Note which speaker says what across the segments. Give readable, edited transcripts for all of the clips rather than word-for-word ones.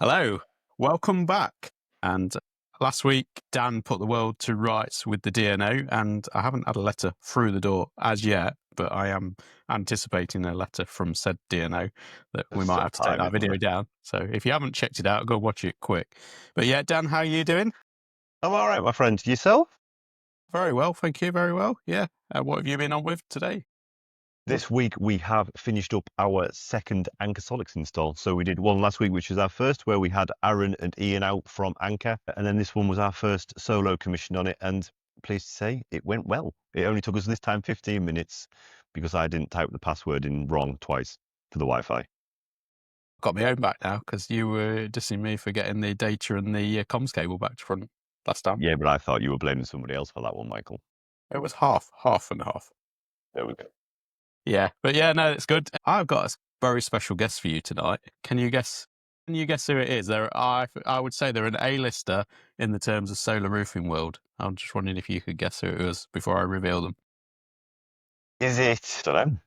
Speaker 1: Hello, welcome back. And last week, Dan put the world to rights with the DNO, and I haven't had a letter through the door as yet, but I am anticipating a letter from said DNO that we might have to take that video down. So if you haven't checked it out, go watch it quick. But yeah, Dan, how are you doing?
Speaker 2: I'm all right, my friend. Yourself?
Speaker 1: Very well, thank you. Very well. Yeah. What have you been on with today?
Speaker 2: This week we have finished up our second Anchor Solix install. So we did one last week, which was our first, where we had Aaron and Ian out from Anchor. And then this one was our first solo commission on it. And pleased to say it went well. It only took us this time 15 minutes because I didn't type the password in wrong twice for the Wi-Fi.
Speaker 1: Got my own back now because you were dissing me for getting the data and the comms cable back to front last time.
Speaker 2: Yeah, but I thought you were blaming somebody else for that one, Michael.
Speaker 1: It was half and half.
Speaker 2: There we go.
Speaker 1: Yeah, but yeah, no, it's good. I've got a very special guest for you tonight. Can you guess? Can you guess who it is? I would say they're an A-lister in the terms of solar roofing world. I'm just wondering if you could guess who it was before I reveal them.
Speaker 2: Is it? I don't know.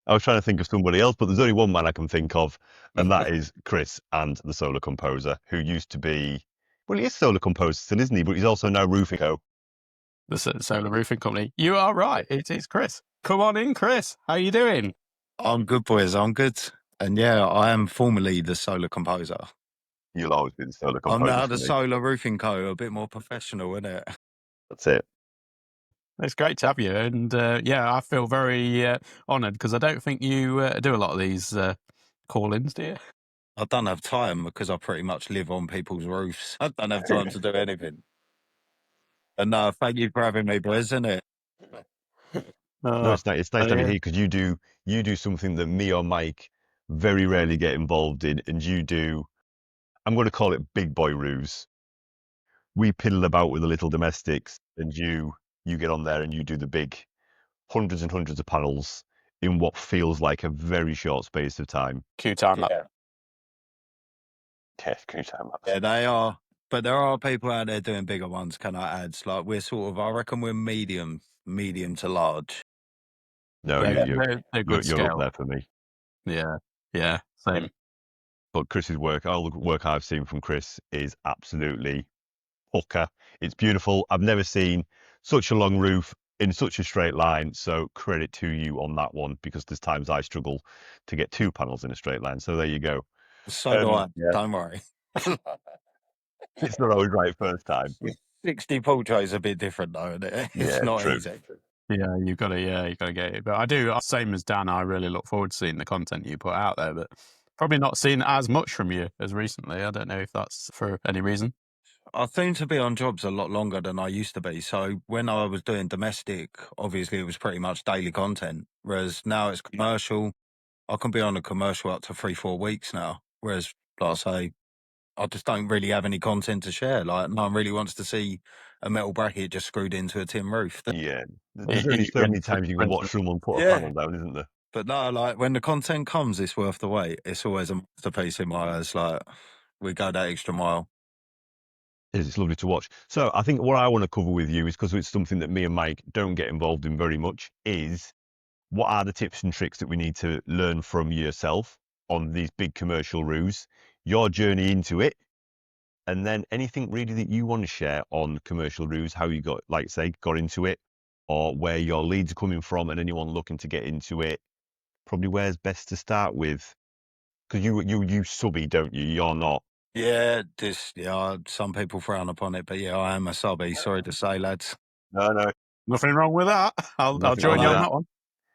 Speaker 2: I was trying to think of somebody else, but there's only one man I can think of, and that is Chris and the Solar Composer, who used to be, well, he is Solar Composer still, isn't he? But he's also now Roofing Co.
Speaker 1: The solar roofing company. You are right. It is Chris. Come on in, Chris. How you doing?
Speaker 3: I'm good, boys. I'm good. And yeah, I am formerly the Solar Composer.
Speaker 2: You'll always be the Solar Composer.
Speaker 3: I'm now
Speaker 2: for
Speaker 3: the
Speaker 2: me.
Speaker 3: Solar Roofing Co. A bit more professional, isn't it?
Speaker 2: That's it.
Speaker 1: It's great to have you. And yeah, I feel very honoured because I don't think you do a lot of these call-ins, do you?
Speaker 3: I don't have time because I pretty much live on people's roofs. I don't have time to do anything. And no, thank you for having me, boys, isn't it?
Speaker 2: No, it's nice. It's nice to have you
Speaker 1: yeah.
Speaker 2: here because you do something that me or Mike very rarely get involved in, and you do. I'm going to call it big boy roofs. We piddle about with the little domestics, and you get on there and you do the big hundreds and hundreds of panels in what feels like a very short space of time.
Speaker 1: Q time.
Speaker 3: Yeah.
Speaker 2: Yes, Q time.
Speaker 3: Yeah, they are. But there are people out there doing bigger ones, can I add? Like, we're sort of, I reckon we're medium to large.
Speaker 2: No,
Speaker 1: Yeah,
Speaker 2: you're up there for me.
Speaker 1: Yeah, same.
Speaker 2: But Chris's work, all the work I've seen from Chris is absolutely hooker. It's beautiful. I've never seen such a long roof in such a straight line. So credit to you on that one, because there's times I struggle to get two panels in a straight line. So there you go.
Speaker 3: So do I.
Speaker 2: Yeah.
Speaker 3: Don't worry.
Speaker 2: It's not always right first time.
Speaker 3: 60 Porto is a bit different, though, isn't it? It's not
Speaker 2: true.
Speaker 3: easy.
Speaker 1: Yeah, you got to get it. But I do, same as Dan, I really look forward to seeing the content you put out there, but probably not seen as much from you as recently. I don't know if that's for any reason.
Speaker 3: I seem to be on jobs a lot longer than I used to be. So when I was doing domestic, obviously it was pretty much daily content. Whereas now it's commercial. I can be on a commercial up to 3-4 weeks now. Whereas, like I say, I just don't really have any content to share. Like, no one really wants to see a metal bracket just screwed into a tin roof.
Speaker 2: Yeah. There's only so many times you can watch someone put a panel down, isn't there?
Speaker 3: But no, like, when the content comes, it's worth the wait. It's always a masterpiece in my eyes. Like, we go that extra mile.
Speaker 2: It's lovely to watch. So I think what I want to cover with you is, because it's something that me and Mike don't get involved in very much, is what are the tips and tricks that we need to learn from yourself on these big commercial roofs, your journey into it, and then anything really that you want to share on commercial roofs, how you got, like say, got into it, or where your leads are coming from, and anyone looking to get into it, probably where's best to start with. Because you subby, don't you? You're not.
Speaker 3: Yeah, some people frown upon it, but yeah, I am a subby. Sorry to say, lads.
Speaker 2: No.
Speaker 1: Nothing wrong with that. I'll join you on that one.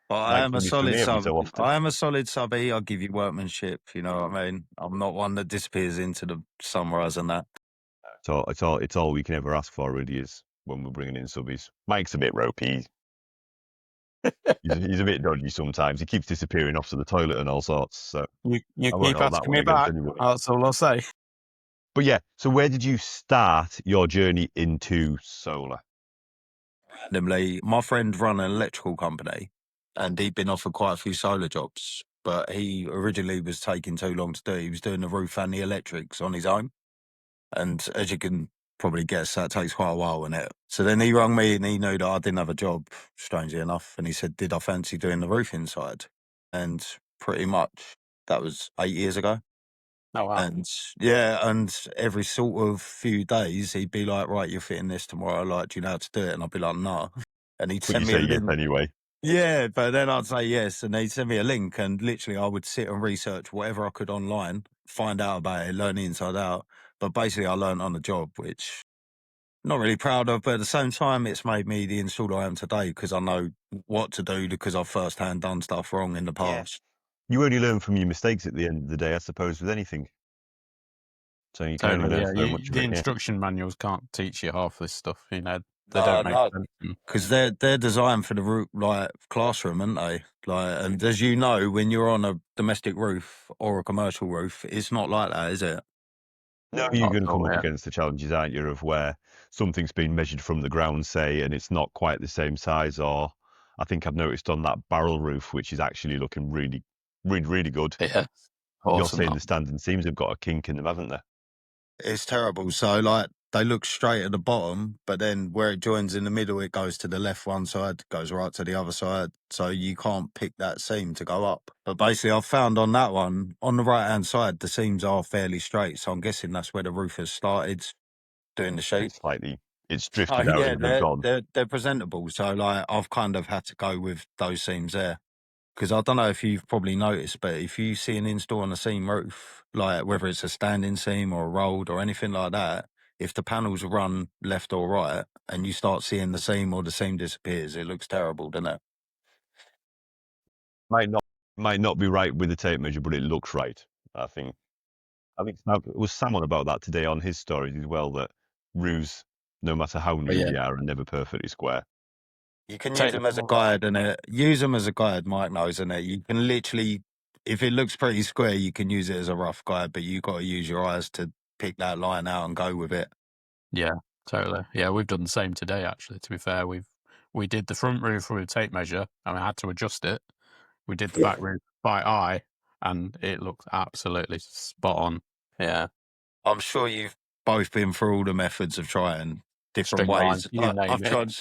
Speaker 3: But I am a solid sub. I am a solid subby. I'll give you workmanship. You know what I mean? I'm not one that disappears into the sunrise and that.
Speaker 2: It's all we can ever ask for, really, is when we're bringing in subbies. Mike's a bit ropey. He's a bit dodgy sometimes. He keeps disappearing off to the toilet and all sorts. So
Speaker 1: you keep asking me back. That's all I'll say.
Speaker 2: But yeah, so where did you start your journey into solar?
Speaker 3: Randomly, my friend run an electrical company, and he'd been offered quite a few solar jobs. But he originally was taking too long to do. He was doing the roof and the electrics on his own. And as you can probably guess, that takes quite a while, isn't it? So then he rang me and he knew that I didn't have a job, strangely enough. And he said, did I fancy doing the roof inside? And pretty much that was 8 years ago.
Speaker 1: Oh wow.
Speaker 3: And yeah, and every sort of few days he'd be like, right, you're fitting this tomorrow. Like, do you know how to do it? And I'd be like, no. And he'd
Speaker 2: But you
Speaker 3: send me a
Speaker 2: say yes
Speaker 3: link.
Speaker 2: anyway.
Speaker 3: Yeah, but then I'd say yes, and they'd send me a link, and literally I would sit and research whatever I could online, find out about it, learn the inside out. But basically, I learned on the job, which I'm not really proud of. But at the same time, it's made me the installer I am today because I know what to do because I've firsthand done stuff wrong in the past.
Speaker 2: You only learn from your mistakes at the end of the day, I suppose, with anything. So you can only
Speaker 1: Totally.
Speaker 2: learn
Speaker 1: Yeah.
Speaker 2: so much of
Speaker 1: The
Speaker 2: it. Yeah.
Speaker 1: instruction manuals can't teach you half this stuff. You know, they
Speaker 3: No,
Speaker 1: don't make
Speaker 3: no,
Speaker 1: sense.
Speaker 3: because they're designed for the like classroom, aren't they? Like, and as you know, when you're on a domestic roof or a commercial roof, it's not like that, is it?
Speaker 2: No, you're
Speaker 1: Not
Speaker 2: going
Speaker 1: at
Speaker 2: to come
Speaker 1: all,
Speaker 2: up
Speaker 1: yeah.
Speaker 2: against the challenges, aren't you, of where something's been measured from the ground, say, and it's not quite the same size. Or I think I've noticed on that barrel roof, which is actually looking really, really, really good.
Speaker 1: Yeah.
Speaker 2: You're
Speaker 1: Awesome.
Speaker 2: saying the standing seams have got a kink in them, haven't they?
Speaker 3: It's terrible. So like they look straight at the bottom, but then where it joins in the middle, it goes to the left one side, goes right to the other side. So you can't pick that seam to go up. But basically I've found on that one, on the right hand side, the seams are fairly straight. So I'm guessing that's where the roofers started doing the shape.
Speaker 2: It's slightly, it's
Speaker 3: Oh
Speaker 2: drifted out
Speaker 3: yeah,
Speaker 2: and they've gone.
Speaker 3: they're presentable. So like I've kind of had to go with those seams there. Because I don't know if you've probably noticed, but if you see an install on a seam roof, like whether it's a standing seam or a rolled or anything like that, if the panels run left or right and you start seeing the seam or the seam disappears, it looks terrible, doesn't it?
Speaker 2: Might not be right with the tape measure, but it looks right. I think it was Sam on about that today on his stories as well, that roofs, no matter how
Speaker 1: But
Speaker 2: new
Speaker 1: yeah,
Speaker 2: they are not perfectly square.
Speaker 3: You can use
Speaker 1: take the
Speaker 3: them as a guide, and use them as a guide. Mike knows, and you can literally, if it looks pretty square, you can use it as a rough guide, but you got to use your eyes to pick that line out and go with it.
Speaker 1: Yeah, totally. Yeah, we've done the same today. Actually, to be fair, we did the front roof with a tape measure, and I had to adjust it. We did the back roof by eye, and it looked absolutely spot on. Yeah,
Speaker 3: I'm sure you've both been through all the methods of trying different
Speaker 1: string line,
Speaker 3: ways.
Speaker 1: you
Speaker 3: I've
Speaker 1: name it.
Speaker 3: tried.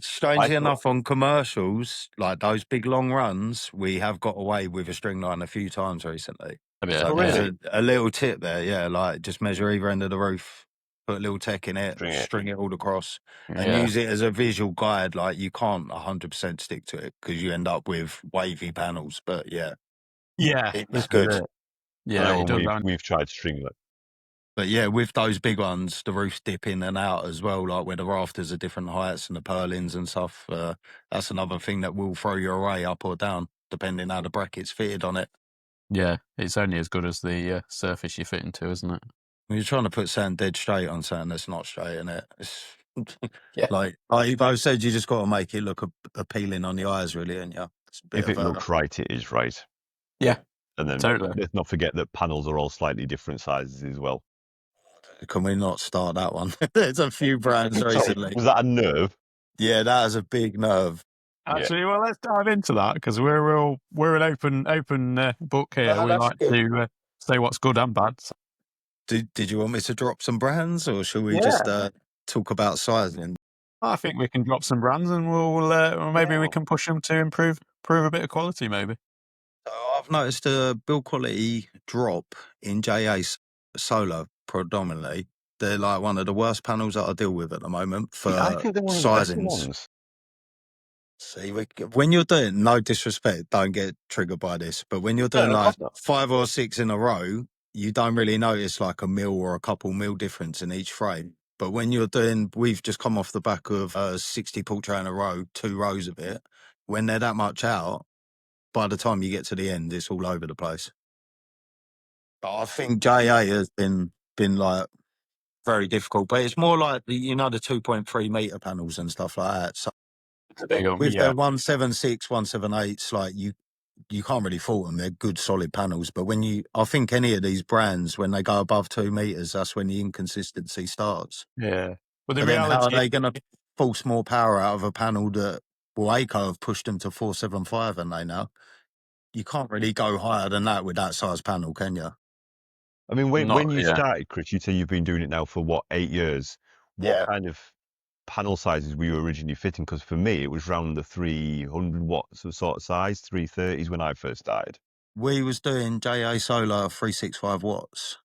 Speaker 3: Strangely
Speaker 2: thought-
Speaker 3: enough, on commercials, like those big long runs, we have got away with a string line a few times recently.
Speaker 1: Yeah,
Speaker 3: So
Speaker 2: Oh,
Speaker 3: there's
Speaker 2: really?
Speaker 3: a little tip there, yeah, like just measure either end of the roof, put a little tech in it,
Speaker 2: String it.
Speaker 3: string it all across, and
Speaker 1: yeah,
Speaker 3: use it as a visual guide. Like you can't 100% stick to it because you end up with wavy panels. But yeah,
Speaker 1: yeah.
Speaker 3: it's
Speaker 1: This is
Speaker 3: good.
Speaker 1: it.
Speaker 2: I
Speaker 1: Yeah,
Speaker 2: know
Speaker 1: it
Speaker 2: when
Speaker 1: does.
Speaker 2: we've tried string that.
Speaker 3: But yeah, with those big ones, the roofs dip in and out as well, like where the rafters are different heights and the purlins and stuff. That's another thing that will throw you away up or down, depending how the bracket's fitted on it.
Speaker 1: Yeah, it's only as good as the surface you fit into, isn't it?
Speaker 3: When you're trying to put something dead straight on something that's not straight in it, it's
Speaker 1: Yeah.
Speaker 3: like you both said, you just got to make it look appealing on the eyes, really, and yeah, it's a bit
Speaker 2: If
Speaker 3: of
Speaker 2: it looks right, it is right.
Speaker 1: Yeah,
Speaker 2: And then
Speaker 1: totally.
Speaker 2: let's not forget that panels are all slightly different sizes as well.
Speaker 3: Can we not start that one? There's a few brands
Speaker 2: Sorry,
Speaker 3: recently.
Speaker 2: was that a nerve?
Speaker 3: Yeah, that is a big nerve.
Speaker 1: Actually, well, let's dive into that because we're an open book here.
Speaker 3: No,
Speaker 1: We
Speaker 3: that's
Speaker 1: like
Speaker 3: good.
Speaker 1: to say what's good and bad. So,
Speaker 3: Did you want me to drop some brands, or should we
Speaker 1: yeah,
Speaker 3: just talk about sizing?
Speaker 1: I think we can drop some brands and we'll maybe we can push them to improve a bit of quality. Maybe.
Speaker 3: So I've noticed a build quality drop in Solar predominantly. They're like one of the worst panels that I deal with at the moment for
Speaker 2: I think they're one of the better
Speaker 3: sizings.
Speaker 2: ones.
Speaker 3: See, when you're doing, no disrespect, don't get triggered by this, but when you're doing
Speaker 2: No, of
Speaker 3: like
Speaker 2: course not.
Speaker 3: 5 or 6 in a row, you don't really notice like a mil or a couple mil difference in each frame. But when you're doing, we've just come off the back of 60 portrait in a row, 2 rows of it. When they're that much out, by the time you get to the end, it's all over the place. But I think JA has been like very difficult, but it's more like the 2.3 meter panels and stuff like that. So
Speaker 1: It's a big one.
Speaker 3: with
Speaker 1: Yeah,
Speaker 3: their 176, 178s, like you can't really fault them. They're good, solid panels. But I think any of these brands, when they go above 2 meters, that's when the inconsistency starts.
Speaker 1: yeah. Well, the
Speaker 3: But then how are
Speaker 1: reality,
Speaker 3: they going to force more power out of a panel that, well, ACO have pushed them to 475, and they now you can't really go higher than that with that size panel, can you?
Speaker 2: I mean, when
Speaker 1: not
Speaker 2: you
Speaker 1: yeah.
Speaker 2: started, Chris, you say you've been doing it now for what, 8 years? What
Speaker 3: Yeah.
Speaker 2: kind of panel sizes were you originally fitting? Because for me, it was around the 300 watts sort of size, 330s when I first started.
Speaker 3: We was doing JA Solar 365 watts.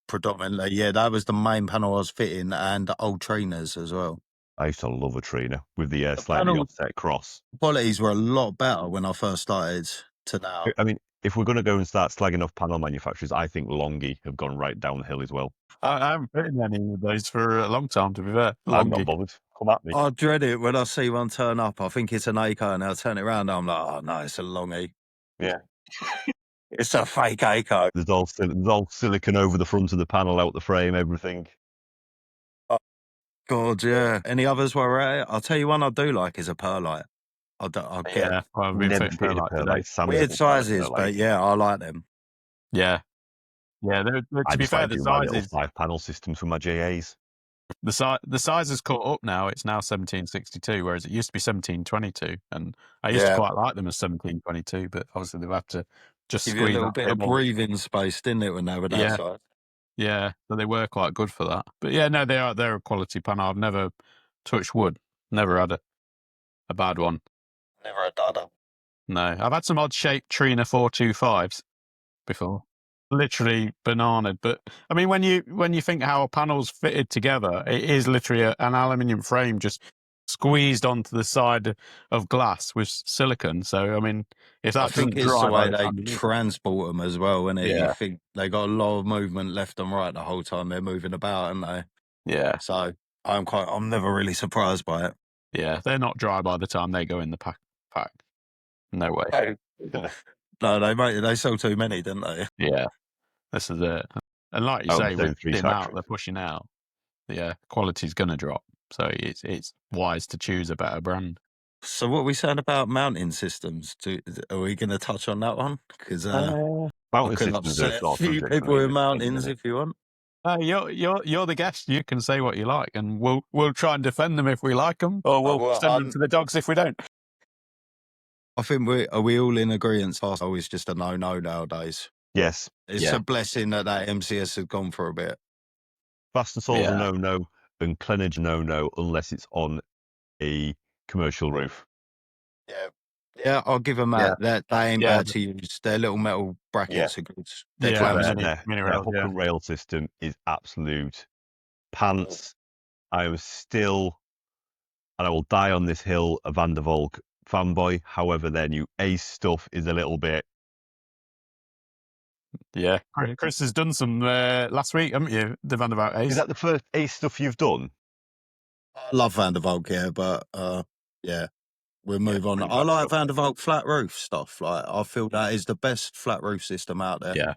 Speaker 3: Predominantly, yeah, that was the main panel I was fitting, and old Trinas as well.
Speaker 2: I used to love a Trina with the slightly
Speaker 3: panel-
Speaker 2: offset cross.
Speaker 3: Qualities were a lot better when I first started to now.
Speaker 2: I mean, if we're going to go and start slagging off panel manufacturers, I think Longi have gone right down the hill as well.
Speaker 1: I haven't fitted any of those for a long time, to be fair.
Speaker 2: I'm not
Speaker 1: Longi.
Speaker 2: bothered. Come at me.
Speaker 3: I dread it when I see one turn up. I think it's an Acre, and I'll turn it around. I'm like, oh no, it's a Longi.
Speaker 2: Yeah.
Speaker 3: It's a fake Acre.
Speaker 2: There's all silicon over the front of the panel, out the frame, everything.
Speaker 3: God, yeah. Any others where we're at it? I'll tell you one I do like is a Perlight. I'll get
Speaker 1: Yeah, well, I've been
Speaker 2: Never
Speaker 1: fitting
Speaker 2: fitted a
Speaker 1: Perlight today.
Speaker 2: Perlight. Sam
Speaker 3: weird
Speaker 2: doesn't like
Speaker 3: sizes,
Speaker 2: Perlight.
Speaker 3: but yeah, I like them.
Speaker 1: Yeah. Yeah,
Speaker 2: I
Speaker 1: to be
Speaker 2: just
Speaker 1: fair,
Speaker 2: like
Speaker 1: the
Speaker 2: doing my little
Speaker 1: sizes
Speaker 2: 5-panel systems for my JAs.
Speaker 1: the size has caught up now. It's now 1762, whereas it used to be 1722, and I used to
Speaker 3: Yeah.
Speaker 1: quite like them as 1722, but obviously they've had to just
Speaker 3: Give you a
Speaker 1: squeeze
Speaker 3: little
Speaker 1: that
Speaker 3: bit of
Speaker 1: more.
Speaker 3: breathing space, didn't it, when they were that
Speaker 1: Yeah.
Speaker 3: size?
Speaker 1: Yeah, so they were quite good for that. But yeah, no, they're a quality panel. I've never touched wood, never had a bad one.
Speaker 3: Never a dudder.
Speaker 1: No, I've had some odd shaped Trina 425s before. Literally bananaed, but I mean, when you think how a panel's fitted together, it is literally an aluminium frame just squeezed onto the side of glass with silicon. So I mean, if that
Speaker 3: I think
Speaker 1: doesn't
Speaker 3: it's
Speaker 1: dry
Speaker 3: the
Speaker 1: by
Speaker 3: way
Speaker 1: the
Speaker 3: they
Speaker 1: time you use it-
Speaker 3: transport them as well, and
Speaker 1: Yeah.
Speaker 3: you think they got a lot of movement left and right the whole time they're moving about, aren't they?
Speaker 1: yeah,
Speaker 3: So I'm never really surprised by it.
Speaker 1: yeah, they're not dry by the time they go in the pack. No way.
Speaker 3: No, they sell too many, didn't they?
Speaker 1: Yeah, this is it. And like you
Speaker 2: Oh,
Speaker 1: say,
Speaker 2: the
Speaker 1: with
Speaker 2: three
Speaker 1: the amount
Speaker 2: factories.
Speaker 1: they're pushing out, yeah, quality's going to drop. So it's wise to choose a better brand.
Speaker 3: So what are we saying about mounting systems? Are we going to touch on that one? Because I
Speaker 2: Mounting
Speaker 3: could
Speaker 2: systems are
Speaker 3: upset a
Speaker 2: sort of
Speaker 3: few
Speaker 2: subject to
Speaker 3: people with
Speaker 2: limit,
Speaker 3: mountains
Speaker 2: isn't it?
Speaker 3: if you want.
Speaker 1: You're the guest. You can say what you like, and we'll try and defend them if we like them, or we'll send them to the dogs if we don't.
Speaker 3: I think are we all in agreement? Fastensol is just a no nowadays.
Speaker 2: Yes.
Speaker 3: It's a blessing that MCS has gone for a bit.
Speaker 2: Fastensol's a no-no, and Clenergy no-no unless it's on a commercial roof.
Speaker 3: Yeah, I'll give them that. They ain't bad to use. Their little metal brackets are good. Their clamps.
Speaker 1: mini
Speaker 2: Their
Speaker 1: rails,
Speaker 2: hook and rail system is absolute pants. I am still, and I will die on this hill, a Van der Valk fanboy. However, their new Ace stuff is a little bit.
Speaker 1: Yeah, Chris has done some last week, haven't you? The Van der Valk Ace.
Speaker 2: Is that the first Ace stuff you've done?
Speaker 3: I love Van der Valk, yeah, but yeah, we'll move on. I like Van der Valk flat roof stuff. Like I feel that is the best flat roof system out there.
Speaker 1: Yeah,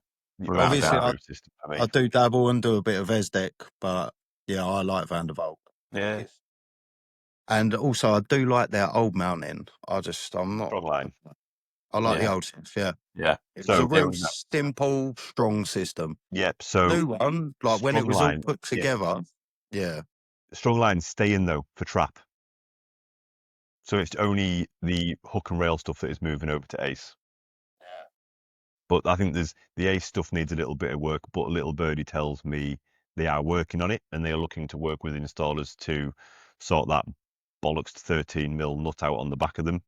Speaker 3: obviously I do dabble and do a bit of ESDEC, but yeah, I like Van der Valk.
Speaker 1: Yeah,
Speaker 3: and also I do like their old mounting. I'm not.
Speaker 2: Strong line.
Speaker 3: I like the old stuff. Yeah,
Speaker 1: yeah.
Speaker 3: It's a real simple, strong system.
Speaker 2: Yep. So
Speaker 3: new one, like when it was all put together. Yeah.
Speaker 2: Strong lines stay in though for trap. So it's only the hook and rail stuff that is moving over to Ace.
Speaker 3: Yeah.
Speaker 2: But I think the Ace stuff needs a little bit of work, but Little Birdie tells me they are working on it and they are looking to work with installers to sort that bollocks 13mm nut out on the back of them.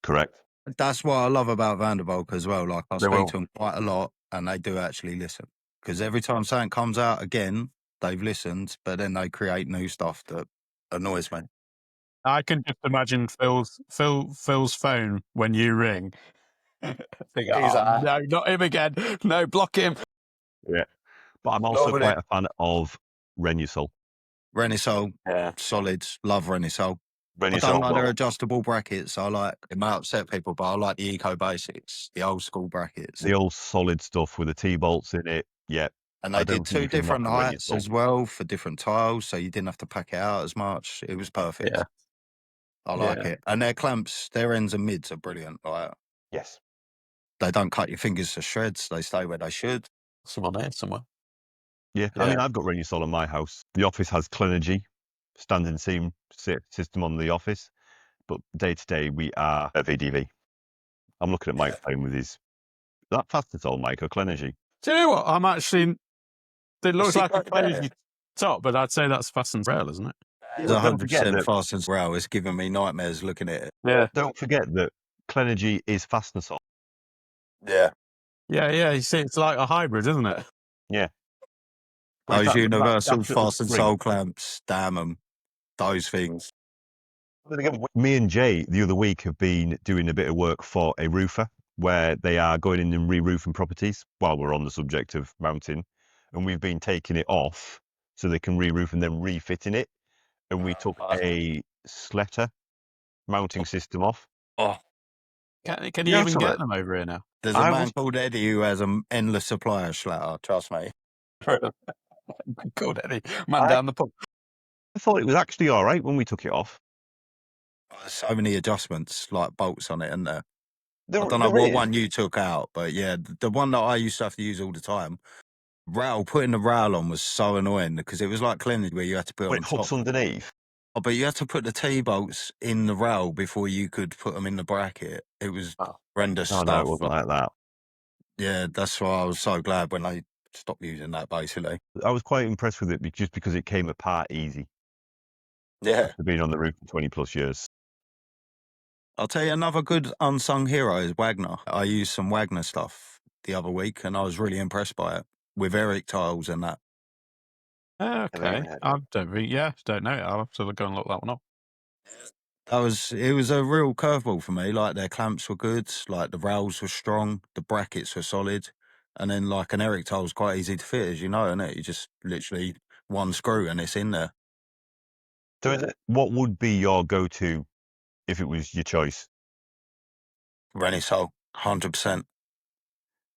Speaker 2: Correct.
Speaker 3: That's what I love about Van der Valk as well. Like I speak to them quite a lot and they do actually listen. Because every time something comes out again, they've listened, but then they create new stuff that annoys me.
Speaker 1: I can just imagine Phil's phone when you ring. Think, no, not him again. No, block him.
Speaker 2: Yeah. But I'm also quite a fan of Renusol.
Speaker 3: Renusol, solid. Love Renusol. I don't like their adjustable brackets. It might upset people, but I like the Eco Basics, the old school brackets.
Speaker 2: The old solid stuff with the T-bolts in it. Yeah.
Speaker 3: And they did 2 different heights as well for different tiles, so you didn't have to pack it out as much. It was perfect.
Speaker 1: Yeah.
Speaker 3: I like it. And their clamps, their ends and mids are brilliant.
Speaker 2: Yes.
Speaker 3: They don't cut your fingers to shreds. They stay where they should.
Speaker 1: Someone there somewhere.
Speaker 2: Yeah. I mean, I've got Renusol in my house. The office has Clenergy, standing seam system on the office. But day to day, we are a VDV. I'm looking at Mike playing with his... that Fastensol, Mike, or Clenergy?
Speaker 1: Do you know what? I'm actually... It looks like a Clenergy top, but I'd say that's Fastensol rail, isn't it?
Speaker 3: It's 100% Fastensol rail. It's giving me nightmares looking at it.
Speaker 1: Yeah.
Speaker 2: Don't forget that Clenergy is Fastensol.
Speaker 3: Yeah.
Speaker 1: Yeah. You see, it's like a hybrid, isn't it?
Speaker 2: Yeah.
Speaker 3: Those
Speaker 2: That's
Speaker 3: universal
Speaker 2: at the
Speaker 3: fast and
Speaker 2: spring.
Speaker 3: soul clamps, damn them. Those things.
Speaker 2: Me and Jay the other week have been doing a bit of work for a roofer where they are going in and re-roofing properties while we're on the subject of mounting. And we've been taking it off so they can re-roof and then refitting it. And we took a Sletter mounting system off.
Speaker 1: Oh, can you
Speaker 2: Yeah,
Speaker 1: even
Speaker 2: so
Speaker 1: get them over here now?
Speaker 3: There's a man called Eddie who has an endless supply of Schlatter, trust me.
Speaker 1: Called Eddie, man down the pub.
Speaker 2: I thought it was actually all right when we took it off.
Speaker 3: There's so many adjustments, like bolts on it, isn't there?
Speaker 2: There,
Speaker 3: I don't know
Speaker 2: there
Speaker 3: what
Speaker 2: is.
Speaker 3: one you took out, but yeah, the one that I used to have to use all the time, putting the rail on was so annoying because it was like Clenergy where you had to put it
Speaker 2: When
Speaker 3: on
Speaker 2: it hooks
Speaker 3: top.
Speaker 2: underneath.
Speaker 3: Oh, but you had to put the T-bolts in the rail before you could put them in the bracket. It was horrendous
Speaker 2: Oh,
Speaker 3: stuff.
Speaker 2: no, it wasn't like that.
Speaker 3: Yeah, that's why I was so glad when they stopped using that, basically.
Speaker 2: I was quite impressed with it just because it came apart easy.
Speaker 3: Yeah.
Speaker 2: After being on the roof for 20 plus years.
Speaker 3: I'll tell you another good unsung hero is Wagner. I used some Wagner stuff the other week and I was really impressed by it with Eric tiles and that.
Speaker 1: Okay. I don't know. I'll have to go and look that one up.
Speaker 3: It was a real curveball for me. Like their clamps were good, like the rails were strong, the brackets were solid, and then like an Eric tile's quite easy to fit, as you know, isn't it? You just literally one screw and it's in there.
Speaker 2: So what would be your go-to if it was your choice?
Speaker 3: Renusol, 100%.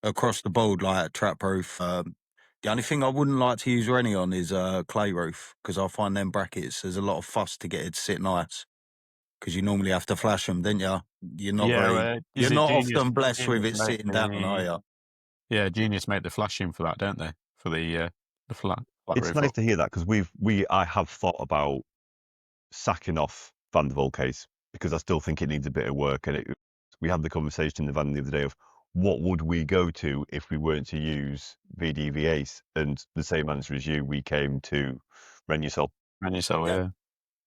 Speaker 3: Across the board, like trap roof. The only thing I wouldn't like to use Rennie on is clay roof because I find them brackets, there's a lot of fuss to get it to sit nice because you normally have to flash them, don't you? You're not you're not often blessed with it sitting down, are you?
Speaker 1: Yeah, Genius make the flashing for that, don't they? For the flat
Speaker 2: It's
Speaker 1: roof.
Speaker 2: nice to hear that because I have thought about sacking off Van der Valk case because I still think it needs a bit of work. And we had the conversation in the van the other day of what would we go to if we weren't to use VDV Ace? And the same answer as you, we came to Renusol.
Speaker 1: Renusol,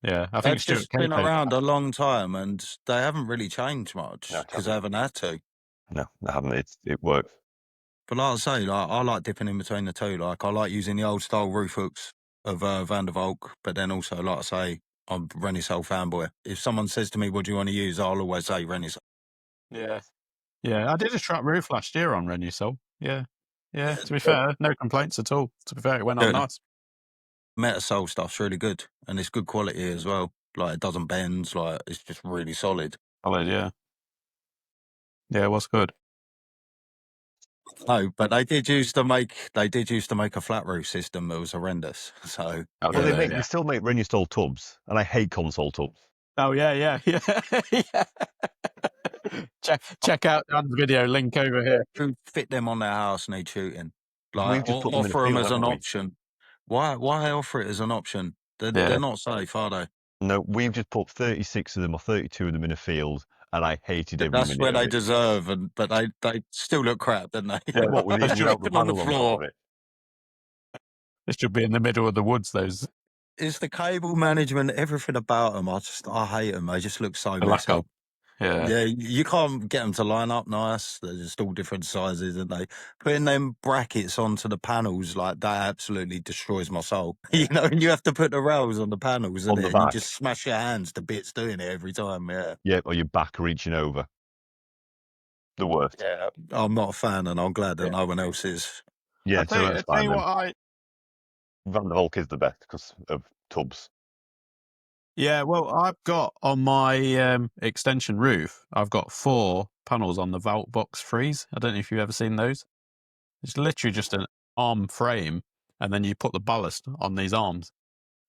Speaker 1: yeah. I think
Speaker 3: They've
Speaker 1: Stuart
Speaker 3: just been
Speaker 1: Cape
Speaker 3: around a long time and they haven't really changed much
Speaker 2: No,
Speaker 3: because they haven't had to.
Speaker 2: No, they haven't. It works.
Speaker 3: But like I say, like I like dipping in between the two. Like I like using the old style roof hooks of Van der Valk, but then also, like I say, I'm Renusol fanboy. If someone says to me, "What do you want to use?" I'll always say Renusol.
Speaker 1: Yeah. I did a trap roof last year on Renusol. Yeah. To be fair, no complaints at all. To be fair, it went on nice.
Speaker 3: Metasol stuff's really good, and it's good quality as well. Like it doesn't bend. Like it's just really solid.
Speaker 1: Solid, yeah. Yeah, it was good.
Speaker 3: No, but they did used to make a flat roof system that was horrendous. So
Speaker 2: They still make Renusol tubs, and I hate console tubs.
Speaker 1: Oh yeah. check out Dan's video link over here.
Speaker 3: Who fit them on their house need shooting? Like
Speaker 2: We've just put them in a
Speaker 3: offer them
Speaker 2: field,
Speaker 3: as an
Speaker 2: haven't we?
Speaker 3: option. Why offer it as an option? They're not safe, are they?
Speaker 2: No, we've just put 36 of them or 32 of them in a field, and I hated every
Speaker 3: That's
Speaker 2: minute
Speaker 3: where
Speaker 2: of
Speaker 3: they
Speaker 2: it.
Speaker 3: deserve, but they still look crap, don't they?
Speaker 2: Yeah, what with it out the
Speaker 3: on the
Speaker 2: panel on top
Speaker 3: floor.
Speaker 2: of it.
Speaker 1: It should be in the middle of the woods. Those.
Speaker 3: It's the cable management, everything about them. I hate them. They just look so messed up.
Speaker 1: Yeah,
Speaker 3: you can't get them to line up nice. They're just all different sizes, and they putting them brackets onto the panels like that absolutely destroys my soul. You know, and you have to put the rails on the panels,
Speaker 2: On
Speaker 3: and
Speaker 2: the
Speaker 3: you
Speaker 2: back.
Speaker 3: just smash your hands to bits doing it every time.
Speaker 2: Yeah, or your back reaching over. The worst.
Speaker 3: Yeah, I'm not a fan, and I'm glad that no one else is.
Speaker 2: Yeah,
Speaker 1: I tell you what,
Speaker 2: Van der Valk is the best because of tubs.
Speaker 1: Yeah, well, I've got on my extension roof, I've got 4 panels on the Valk box freeze. I don't know if you've ever seen those. It's literally just an arm frame, and then you put the ballast on these arms.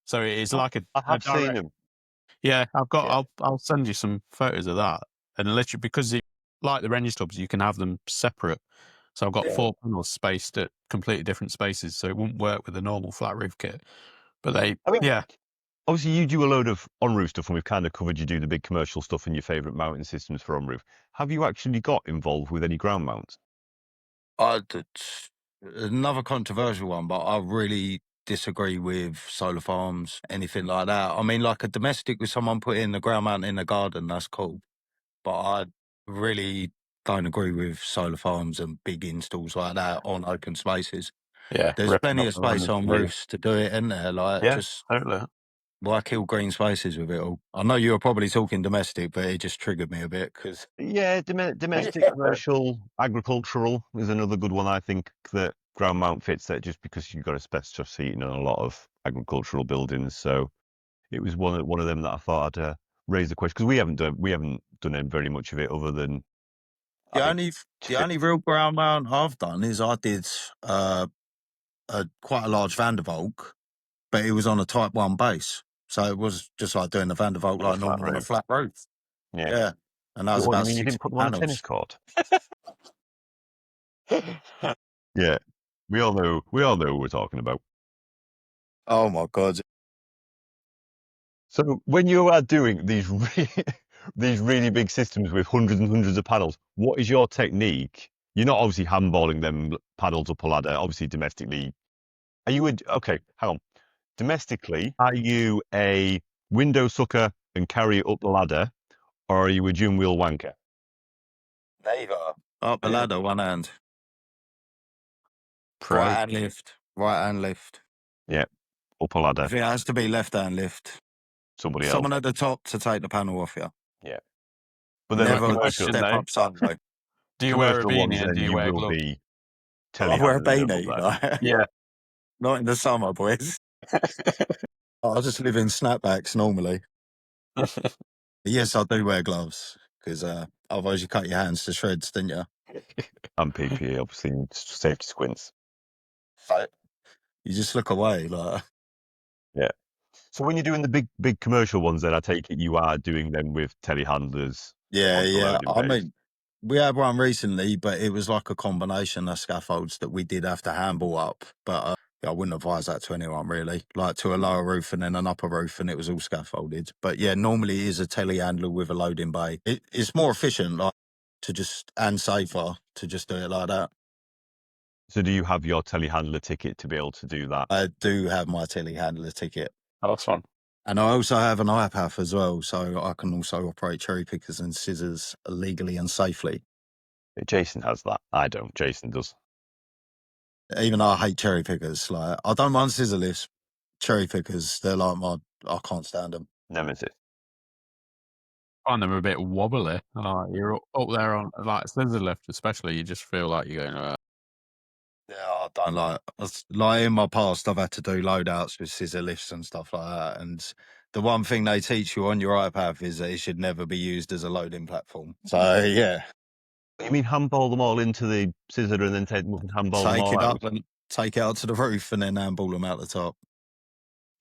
Speaker 1: So it is like
Speaker 2: I have seen them.
Speaker 1: Yeah, I'll send you some photos of that. And literally, because like the Renus tubs, you can have them separate. So I've got 4 panels spaced at completely different spaces, so it wouldn't work with a normal flat roof kit. But
Speaker 2: Obviously, you do a load of on-roof stuff, and we've kind of covered you do the big commercial stuff and your favourite mounting systems for on-roof. Have you actually got involved with any ground mounts?
Speaker 3: Another controversial one, but I really disagree with solar farms, anything like that. I mean, like a domestic with someone putting the ground mount in the garden, that's cool. But really don't agree with solar farms and big installs like that on open spaces.
Speaker 1: Yeah,
Speaker 3: There's
Speaker 1: ripping
Speaker 3: plenty
Speaker 1: up
Speaker 3: of
Speaker 1: the
Speaker 3: space
Speaker 1: land.
Speaker 3: on roofs to do it, isn't there? Like,
Speaker 1: Yeah,
Speaker 3: just
Speaker 1: totally.
Speaker 3: why kill green spaces with it all? I know you were probably talking domestic, but it just triggered me a bit because
Speaker 2: Yeah, domestic, commercial, agricultural is another good one. I think that ground mount fits that just because you've got asbestos heating on a lot of agricultural buildings. So it was one of them that I thought I'd raise the question because we haven't done very much of it other than I
Speaker 3: the
Speaker 2: think
Speaker 3: only real ground mount I've done is I did quite a large Vandervalk, but it was on a Type 1 base. So it was just like doing the Vandervalk
Speaker 2: on a
Speaker 3: like
Speaker 2: flat
Speaker 3: normal on a
Speaker 2: roof.
Speaker 3: flat roof.
Speaker 2: Yeah.
Speaker 3: Yeah. And that was
Speaker 2: What do you
Speaker 3: about
Speaker 2: mean you
Speaker 3: 60
Speaker 2: didn't put them on a tennis
Speaker 3: panels.
Speaker 2: court? Yeah, we all know what we're talking about.
Speaker 3: Oh my God.
Speaker 2: So when you are doing these these really big systems with hundreds and hundreds of panels, what is your technique? You're not obviously handballing them panels up a ladder. Obviously, domestically, okay? Hang on. Domestically, are you a window sucker and carry it up the ladder, or are you a gym wheel wanker?
Speaker 3: Neither. Up the
Speaker 2: Yeah.
Speaker 3: ladder, one hand.
Speaker 1: Pro.
Speaker 3: Right hand lift. Right hand lift.
Speaker 2: Yeah, up a ladder.
Speaker 3: If it has to be left hand lift,
Speaker 2: Somebody else.
Speaker 3: someone at the top to take the panel off you.
Speaker 2: Yeah. But then
Speaker 3: Never
Speaker 2: commercial,
Speaker 3: step up Sunday.
Speaker 1: Do you wear a
Speaker 2: commercial ones,
Speaker 1: beanie and do
Speaker 2: then
Speaker 1: you
Speaker 2: you
Speaker 1: wear
Speaker 2: will
Speaker 1: gloves?
Speaker 2: be
Speaker 3: I wear a
Speaker 2: telehandling them up
Speaker 3: beanie.
Speaker 2: there.
Speaker 3: Like,
Speaker 1: Yeah.
Speaker 3: not in the summer, boys. I just live in snapbacks normally. Yes, I do wear gloves because otherwise you cut your hands to shreds, didn't you?
Speaker 2: And PPE, obviously, safety squints.
Speaker 3: So you just look away. Like,
Speaker 2: Yeah. So when you're doing the big commercial ones, then I take it you are doing them with telehandlers.
Speaker 3: yeah,
Speaker 2: onto
Speaker 3: yeah.
Speaker 2: loading
Speaker 3: I
Speaker 2: bays.
Speaker 3: mean, we had one recently, but it was like a combination of scaffolds that we did have to handball up. But I wouldn't advise that to anyone really. Like to a lower roof and then an upper roof, and it was all scaffolded. But yeah, normally it is a telehandler with a loading bay. It's more efficient, like to just and safer to just do it like that.
Speaker 2: So do you have your telehandler ticket to be able to do that?
Speaker 3: I do have my telehandler ticket.
Speaker 1: Oh, that's fun.
Speaker 3: And I also have an iPath as well, so I can also operate cherry pickers and scissors legally and safely.
Speaker 2: Jason has that. I don't. Jason does.
Speaker 3: Even though I hate cherry pickers, like I don't mind scissor lifts, cherry pickers, they're like I can't stand them.
Speaker 2: Nemesis.
Speaker 1: I find them a bit wobbly. Like you're up there on like scissor lift, especially. You just feel like you're going.
Speaker 3: Yeah, I don't like in my past, I've had to do loadouts with scissor lifts and stuff like that. And the one thing they teach you on your iPad is that it should never be used as a loading platform. So yeah,
Speaker 2: You mean handball them all into the scissor and then take them up and handball them
Speaker 3: take
Speaker 2: all
Speaker 3: it
Speaker 2: out?
Speaker 3: up and take it out to the roof and then handball them out the top.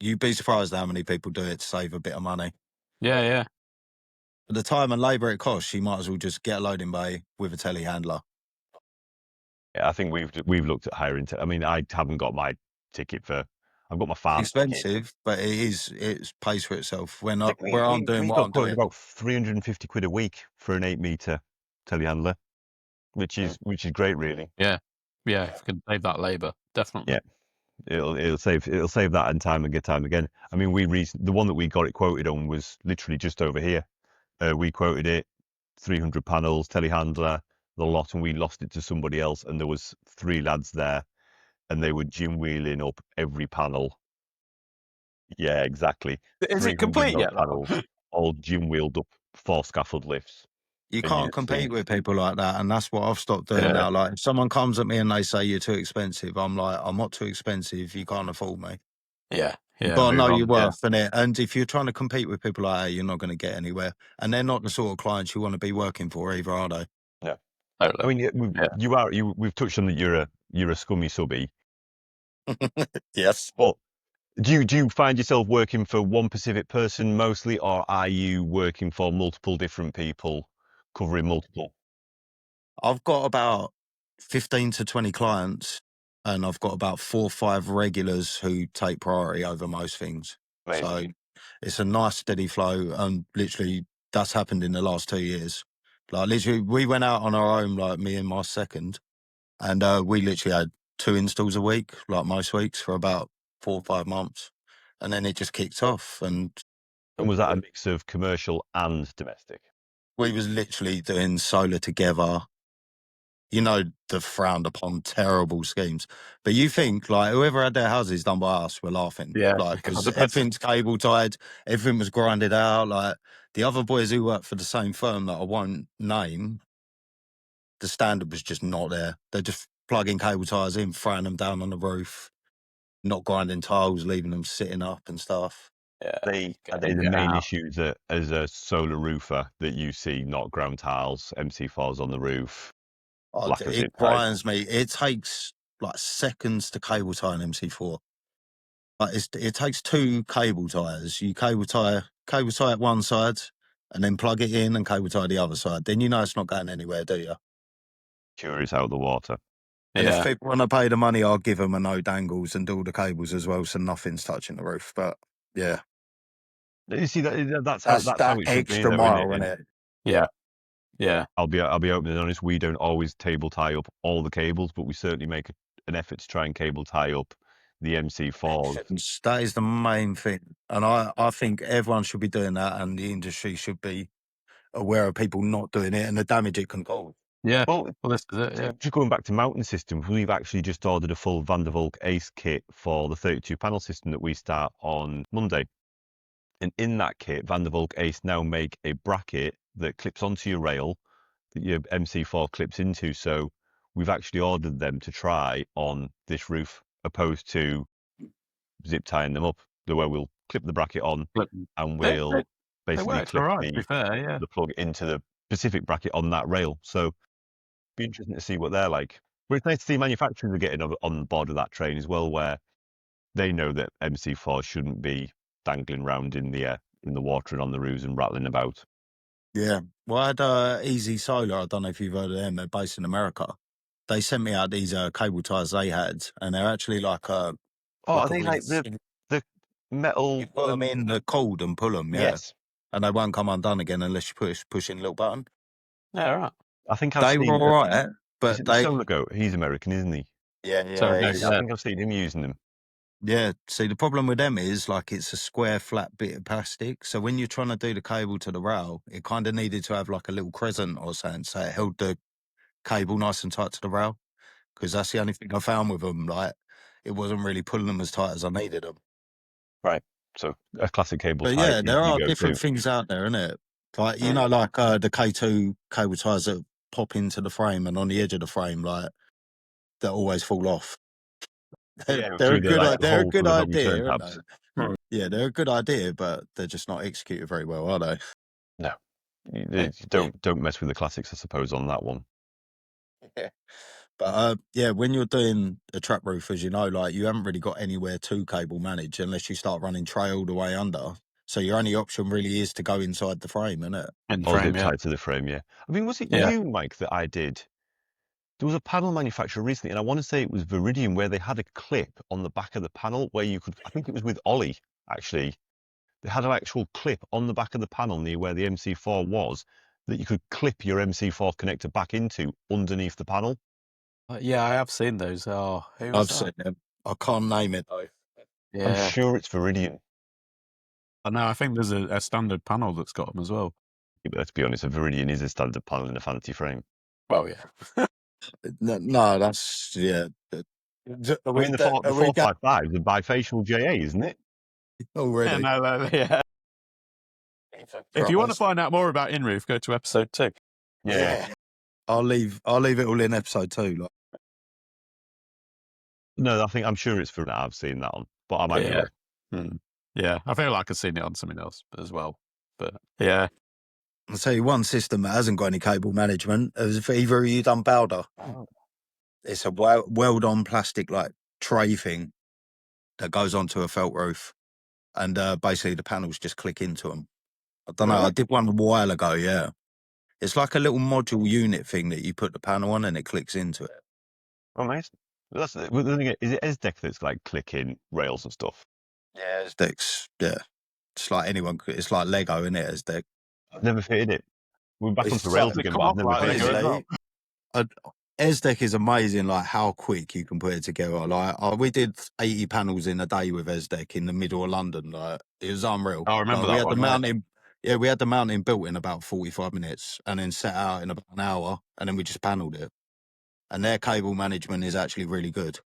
Speaker 3: You'd be surprised how many people do it to save a bit of money.
Speaker 1: Yeah, yeah.
Speaker 3: For the time and labour it costs, you might as well just get a loading bay with a telehandler.
Speaker 2: Yeah, I think we've looked at hiring. I mean, I haven't got my ticket for. I've got my farm ticket.
Speaker 3: Expensive, but it pays for itself. Where
Speaker 2: We
Speaker 3: I'm doing what
Speaker 2: got
Speaker 3: I'm
Speaker 2: quoted
Speaker 3: doing.
Speaker 2: about £350 a week for an 8-meter telehandler, which is great, really.
Speaker 1: Yeah. Yeah, if you can save that labour, definitely.
Speaker 2: Yeah. It'll save that and time again. I mean, the one that we got it quoted on was literally just over here. We quoted it 300 panels, telehandler, the lot, and we lost it to somebody else. And there was 3 lads there, and they were gym wheeling up every panel. Yeah, exactly.
Speaker 1: Is it complete yet?
Speaker 2: Panels, all gym wheeled up 4 scaffold lifts.
Speaker 3: You
Speaker 2: And
Speaker 3: can't compete with people like that, and that's what I've stopped doing
Speaker 2: Yeah.
Speaker 3: now. Like, if someone comes at me and they say you're too expensive, I'm like, I'm not too expensive. You can't afford me.
Speaker 1: Yeah.
Speaker 3: You've
Speaker 1: Yeah.
Speaker 3: got to know
Speaker 2: move
Speaker 3: your
Speaker 2: on, yeah.
Speaker 3: worth, innit? And if you're trying to compete with people like that, you're not going to get anywhere. And they're not the sort of clients you want to be working for either, are they?
Speaker 1: Totally.
Speaker 2: I mean, we've touched on that you're a scummy subby.
Speaker 3: Yes.
Speaker 2: But do you find yourself working for one specific person mostly, or are you working for multiple different people, covering multiple?
Speaker 3: I've got about 15 to 20 clients, and I've got about 4 or 5 regulars who take priority over most things.
Speaker 2: Amazing.
Speaker 3: So it's a nice steady flow, and literally that's happened in the last 2 years. Like literally, we went out on our own, like me and my second, and we literally had 2 installs a week, like most weeks, for about 4 or 5 months, and then it just kicked off. And
Speaker 2: And was that a mix of commercial and domestic?
Speaker 3: We was literally doing solar together. You know, the frowned upon terrible schemes. But you think, like, whoever had their houses done by us were laughing.
Speaker 1: Yeah,
Speaker 3: Like,
Speaker 1: because
Speaker 3: because everything's cable tied, everything was grinded out. Like, the other boys who work for the same firm that I won't name, the standard was just not there. They're just plugging cable ties in, throwing them down on the roof, not grinding tiles, leaving them sitting up and stuff.
Speaker 1: yeah,
Speaker 2: Are they
Speaker 1: getting
Speaker 2: the
Speaker 1: it
Speaker 2: main
Speaker 1: out.
Speaker 2: issues that, as a solar roofer, that you see? Not ground tiles, MC4s on the roof, lack of
Speaker 3: It
Speaker 2: zip ties.
Speaker 3: grinds me. It takes like seconds to cable tie an MC4. Like it takes 2 cable ties. You cable tie at one side, and then plug it in and cable tie the other side. Then you know it's not going anywhere, do you?
Speaker 2: Jury's out of the water.
Speaker 3: And
Speaker 1: Yeah,
Speaker 3: if people want to pay the money, I'll give them a no dangles and do all the cables as well, so nothing's touching the roof. But yeah,
Speaker 2: You see, that's how
Speaker 3: that
Speaker 2: it should be,
Speaker 3: extra
Speaker 2: though,
Speaker 3: mile,
Speaker 2: isn't
Speaker 3: isn't
Speaker 2: it?
Speaker 3: it?
Speaker 1: yeah.
Speaker 2: I'll be open and honest. We don't always table tie up all the cables, but we certainly make an effort to try and cable tie up the MC4s.
Speaker 3: That is the main thing, and I think everyone should be doing that, and the industry should be aware of people not doing it and the damage it can cause.
Speaker 1: Yeah.
Speaker 2: Well,
Speaker 1: This is it. Yeah.
Speaker 2: just going back to mounting systems, we've actually just ordered a full Valk Ace kit for the 32 panel system that we start on Monday. And in that kit, Valk Ace now make a bracket that clips onto your rail that your MC4 clips into. So we've actually ordered them to try on this roof, opposed to zip tying them up. The way we'll clip the bracket on and we'll
Speaker 1: They
Speaker 2: basically
Speaker 1: worked
Speaker 2: clip
Speaker 1: all right, to be fair. Yeah.
Speaker 2: the plug into the specific bracket on that rail. So be interesting to see what they're like. But it's nice to see manufacturers are getting on board with that train as well, where they know that MC4 shouldn't be dangling around in the water and on the roofs and rattling about.
Speaker 3: Yeah. Well, I had Easy Solar. I don't know if you've heard of them. They're based in America. They sent me out these cable ties they had, and they're actually like
Speaker 2: Oh, are they like the metal?
Speaker 3: You put them in the cord and pull them, yeah.
Speaker 2: Yes.
Speaker 3: And they won't come undone again unless you push in a little button.
Speaker 1: Yeah, right.
Speaker 2: I think I've
Speaker 3: They
Speaker 2: seen.
Speaker 3: were all right,
Speaker 2: Is
Speaker 3: but
Speaker 2: it the Solar Goat? He's American, isn't he?
Speaker 3: yeah,
Speaker 1: So, no,
Speaker 3: he's-
Speaker 1: yeah.
Speaker 2: I think I've seen him using them.
Speaker 3: yeah. See, the problem with them is like it's a square, flat bit of plastic. So when you're trying to do the cable to the rail, it kind of needed to have like a little crescent or something, so it held the cable nice and tight to the rail. Because that's the only thing I found with them. Like it wasn't really pulling them as tight as I needed them.
Speaker 2: Right. So a classic cable
Speaker 3: But
Speaker 2: tie.
Speaker 3: yeah, there are
Speaker 2: go
Speaker 3: different
Speaker 2: to.
Speaker 3: things out there, isn't it? Like you know, like the K2 cable ties that pop into the frame and on the edge of the frame, like that always fall off.
Speaker 2: Yeah,
Speaker 3: They're a
Speaker 2: through the,
Speaker 3: good, they're a
Speaker 2: hole
Speaker 3: good
Speaker 2: through the bottom
Speaker 3: idea,
Speaker 2: turn
Speaker 3: aren't
Speaker 2: tabs.
Speaker 3: they? Yeah, they're a good idea, but they're just not executed very well, are they?
Speaker 2: No, you don't mess with the classics, I suppose, on that one.
Speaker 3: Yeah. But yeah, when you're doing a trap roof, as you know, like you haven't really got anywhere to cable manage unless you start running tray all the way under. So your only option really is to go inside the frame, isn't it?
Speaker 1: In the
Speaker 2: Or
Speaker 1: frame,
Speaker 2: zip
Speaker 1: yeah.
Speaker 2: tied to the frame, yeah. I mean, was it
Speaker 1: Yeah.
Speaker 2: you, Mike, that I did? There was a panel manufacturer recently, and I want to say it was Viridian, where they had a clip on the back of the panel where you could, I think it was with Ollie, actually. They had an actual clip on the back of the panel near where the MC4 was that you could clip your MC4 connector back into underneath the panel.
Speaker 1: Yeah, I have seen those. Oh, who
Speaker 3: I've
Speaker 1: was that?
Speaker 3: seen them. I can't name it though.
Speaker 1: Yeah.
Speaker 2: I'm sure it's Viridian.
Speaker 1: No, I think there's a standard panel that's got them as well.
Speaker 2: Yeah, but let's be honest, a Viridian is a standard panel in a fancy frame.
Speaker 1: Well, yeah.
Speaker 3: No, that's yeah.
Speaker 2: I mean, the 455 is a bifacial JA, isn't it?
Speaker 3: already.
Speaker 1: Yeah. If you want to find out more about InRoof, go to episode 2.
Speaker 3: Yeah. I'll leave it all in episode 2. Like.
Speaker 2: No, I'm sure it's for that. I've seen that on, but I might be wrong.
Speaker 1: Yeah, I feel like I've seen it on something else as well. But yeah.
Speaker 3: I'll tell you one system that hasn't got any cable management. Has either of you done Bowder? It's a weld-on plastic like tray thing that goes onto a felt roof, and basically the panels just click into them. I don't know. I did one a while ago. Yeah, it's like a little module unit thing that you put the panel on and it clicks into it.
Speaker 2: Oh, nice. Is it SDEC that's like clicking rails and stuff?
Speaker 3: Yeah, SDEC's, yeah. It's like it's like Lego, isn't it, SDEC?
Speaker 2: I've never fitted it. We're back
Speaker 3: It's
Speaker 2: onto rails
Speaker 3: like-
Speaker 2: again, but I've never
Speaker 1: like
Speaker 2: fitted
Speaker 1: Lego
Speaker 2: it.
Speaker 1: as well.
Speaker 3: SDEC is amazing, like how quick you can put it together. Like we did 80 panels in a day with SDEC in the middle of London. Like it was unreal.
Speaker 1: I remember
Speaker 3: Like,
Speaker 1: that one,
Speaker 3: we had Yeah, we had the mounting built in about 45 minutes and then set out in about an hour, and then we just panelled it. And their cable management is actually really good.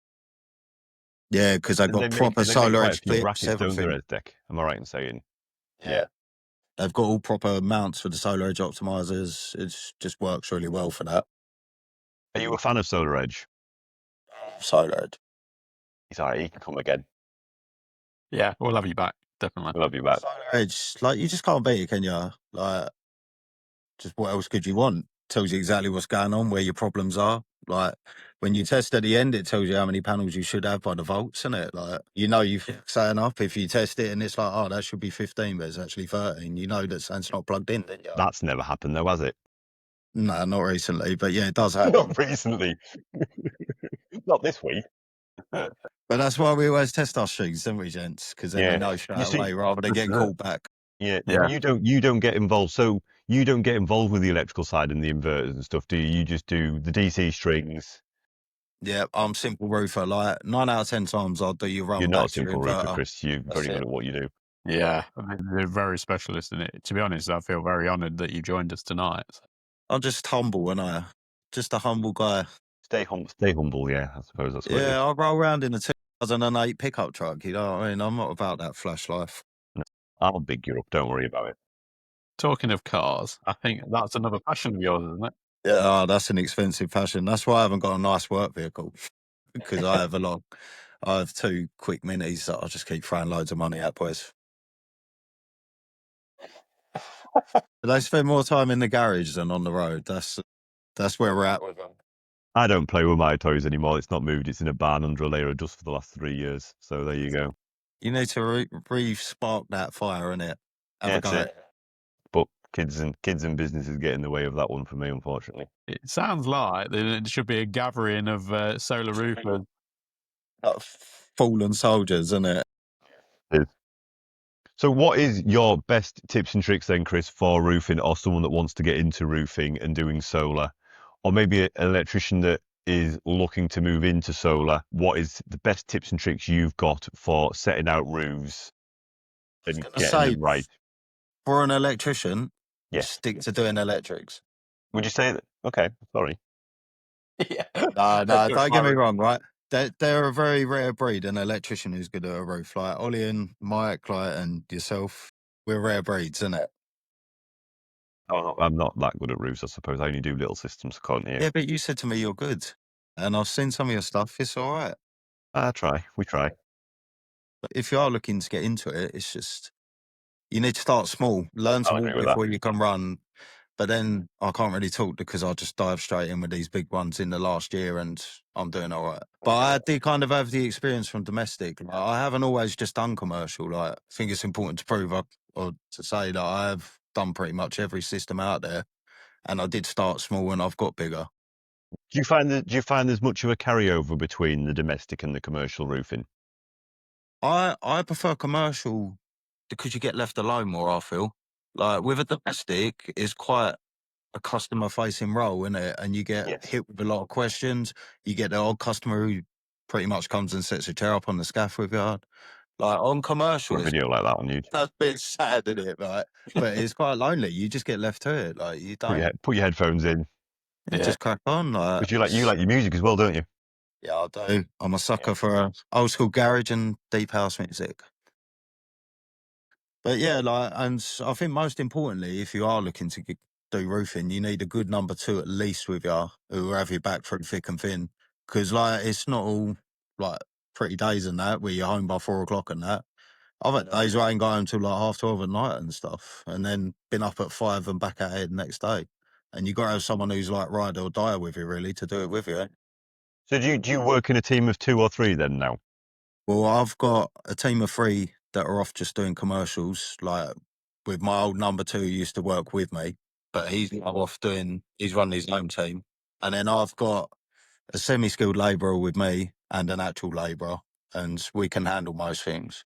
Speaker 3: Yeah, because they've got proper solar
Speaker 2: quite
Speaker 3: edge
Speaker 2: a few
Speaker 3: clips,
Speaker 2: brackets, don't they,
Speaker 3: everything.
Speaker 2: Resdeck? Am I right in saying?
Speaker 3: Yeah. They've got all proper mounts for the solar edge optimizers. It just works really well for that.
Speaker 2: Are you a fan of Solar Edge?
Speaker 3: Solar edge.
Speaker 2: He's all right. He can come again.
Speaker 1: Yeah, we'll have you back. Definitely.
Speaker 2: We'll have you back.
Speaker 3: Solar edge, like, you just can't beat it, can you? Like, just what else could you want? Tells you exactly what's going on, where your problems are. Like, when you test at the end, it tells you how many panels you should have by the volts, isn't it? Like, you know, you're setting up. If you test it and it's like, oh, that should be 15, but it's actually 13, you know that something's not plugged in, didn't you?
Speaker 2: That's never happened, though, has it?
Speaker 3: No, not recently, but yeah, it does happen.
Speaker 2: Not recently. Not this week.
Speaker 3: But that's why we always test our strings, don't we, gents? Because then we know straight away rather than getting called back.
Speaker 2: Yeah.
Speaker 1: Yeah.
Speaker 2: You don't get involved. So you don't get involved with the electrical side and the inverters and stuff, do you? You just do the DC strings.
Speaker 3: Yeah, I'm simple roofer. Like 9 out of 10 times, I'll do your run.
Speaker 2: You're not a
Speaker 3: back to your
Speaker 2: simple roofer,
Speaker 3: inverter.
Speaker 2: Chris. You're very good at what you do.
Speaker 1: Yeah, I mean, you're very specialist in it. To be honest, I feel very honoured that you joined us tonight.
Speaker 3: I'm just humble, and just a humble guy.
Speaker 2: Stay humble. Yeah, I suppose that's what it is.
Speaker 3: Yeah, I roll around in a 2008 pickup truck. You know what I mean? I'm not about that flash life.
Speaker 2: No, I'll big you up. Don't worry about it.
Speaker 1: Talking of cars, I think that's another passion of yours, isn't it?
Speaker 3: Yeah, that's an expensive passion. That's why I haven't got a nice work vehicle, because I have 2 quick minis that I just keep throwing loads of money at, boys. They spend more time in the garage than on the road. That's where we're at with them.
Speaker 2: I don't play with my toys anymore. It's not moved. It's in a barn under a layer of dust for the last 3 years. So there you go.
Speaker 3: You need to re-spark that fire, innit? Have a go.
Speaker 2: That's it. But kids and businesses get in the way of that one for me, unfortunately.
Speaker 1: It sounds like there should be a gathering of solar roofers.
Speaker 3: Fallen soldiers, isn't it?
Speaker 2: So what is your best tips and tricks then, Chris, for roofing, or someone that wants to get into roofing and doing solar, or maybe an electrician that is looking to move into solar? What is the best tips and tricks you've got for setting out roofs and getting them right?
Speaker 3: For an electrician,
Speaker 2: yes,
Speaker 3: stick to doing electrics.
Speaker 2: Would you say that? Okay, sorry.
Speaker 3: Yeah. No, don't get me wrong, right? They're a very rare breed, an electrician who's good at a roof. Like Ollie and Mike, and yourself, we're rare breeds, isn't it?
Speaker 2: Oh, I'm not that good at roofs, I suppose. I only do little systems, can't you?
Speaker 3: Yeah, but you said to me you're good. And I've seen some of your stuff. It's all right.
Speaker 2: We try.
Speaker 3: But if you are looking to get into it, it's just, you need to start small. Learn to walk before you can run. But then I can't really talk because I just dive straight in with these big ones in the last year and I'm doing all right. But I did kind of have the experience from domestic. Like, I haven't always just done commercial. Like, I think it's important to prove up or to say that I have done pretty much every system out there. And I did start small and I've got bigger.
Speaker 2: Do you find there's much of a carryover between the domestic and the commercial roofing?
Speaker 3: I prefer commercial because you get left alone more, I feel. Like with a domestic, it's quite a customer facing role, isn't it? And you get hit with a lot of questions. You get the old customer who pretty much comes and sets a chair up on the scaff with you. Like on commercial,
Speaker 2: a video like that on YouTube.
Speaker 3: That's a bit sad, isn't it? Right? But it's quite lonely. You just get left to it. Like you don't
Speaker 2: put your headphones in.
Speaker 3: You just crack on.
Speaker 2: But you like your music as well, don't you?
Speaker 3: Yeah, I do. I'm a sucker for old school garage and deep house music. But yeah, and I think most importantly, if you are looking to do roofing, you need a good number 2 at least with you, who will have your back through thick and thin. Because it's not all pretty days and that where you're home by 4 o'clock and that. I've had days where I ain't got home till 12:30 at night and stuff, and then been up at 5 and back at it the next day. And you got to have someone who's ride or die with you really to do it with you.
Speaker 2: So do you work in a team of 2 or 3 then now?
Speaker 3: Well, I've got a team of 3 that are off just doing commercials. Like with my old number 2 who used to work with me, but he's running his own team. And then I've got a semi-skilled labourer with me and an actual labourer, and we can handle most things.